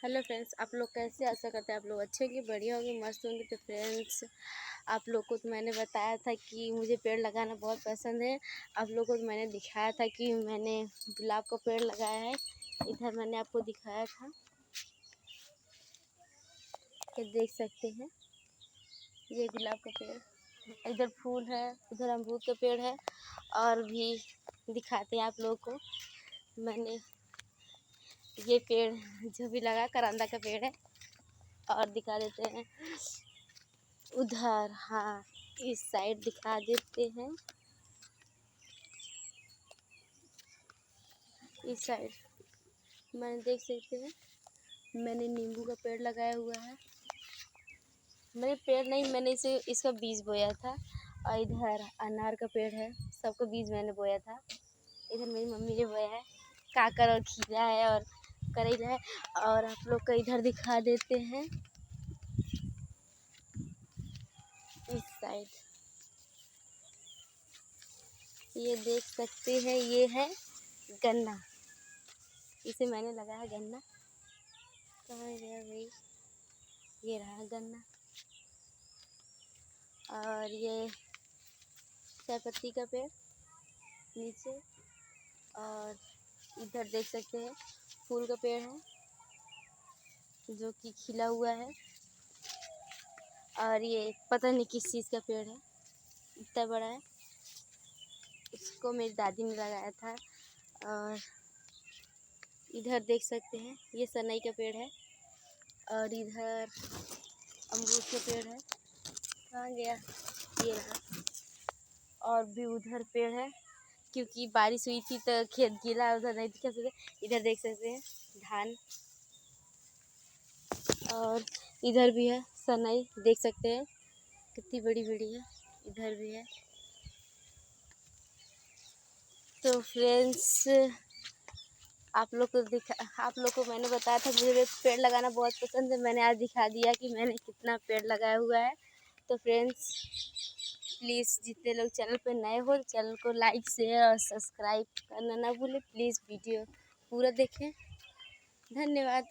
Hello friends, आप लोग कैसे? आशा करते हैं आप लोग अच्छे होंगे, बढ़िया होंगे, मस्त होंगे। तो फ्रेंड्स, आप लोग को तो मैंने बताया था कि मुझे पेड़ लगाना बहुत पसंद है। आप लोग को तो मैंने दिखाया था कि मैंने गुलाब का पेड़ लगाया है। इधर मैंने आपको दिखाया था, ये देख सकते हैं, ये गुलाब का पेड़। इधर फूल है, उधर अमरूद का पेड़ है। और भी दिखाते हैं आप लोग को। मैंने ये पेड़ जो भी लगा करंदा का पेड़ है। और दिखा देते हैं उधर, हाँ, इस साइड दिखा देते हैं। इस साइड मैंने देख सकते हैं, मैंने नींबू का पेड़ लगाया हुआ है। मैंने पेड़ नहीं, मैंने इसका बीज बोया था। और इधर अनार का पेड़ है, सबका बीज मैंने बोया था। इधर मेरी मम्मी ने बोया है। काकर और खीरा है और करेला है। और आप लोग को इधर दिखा देते हैं, इस साइड ये देख सकते हैं, ये है गन्ना। इसे मैंने लगाया गन्ना। कहाँ गया भाई? ये रहा गन्ना। और ये चाय पत्ती का पेड़ नीचे। और इधर देख सकते हैं फूल का पेड़ है जो कि खिला हुआ है। और ये पता नहीं किस चीज़ का पेड़ है, इतना बड़ा है। इसको मेरी दादी ने लगाया था। और इधर देख सकते हैं, ये सनई का पेड़ है। और इधर अमरूद का पेड़ है। कहाँ गया? ये रहा। और भी उधर पेड़ है, क्योंकि बारिश हुई थी तो खेत गीला, उधर नहीं दिखा सकते। इधर देख सकते हैं धान। और इधर भी है सनई, देख सकते हैं कितनी बड़ी बड़ी है। इधर भी है। तो फ्रेंड्स, आप लोग को मैंने बताया था मुझे पेड़ लगाना बहुत पसंद है। मैंने आज दिखा दिया कि मैंने कितना पेड़ लगाया हुआ है। तो फ्रेंड्स, प्लीज़ जितने लोग चैनल पे नए हो, चैनल को लाइक शेयर और सब्सक्राइब करना ना भूलें। प्लीज़ वीडियो पूरा देखें। धन्यवाद।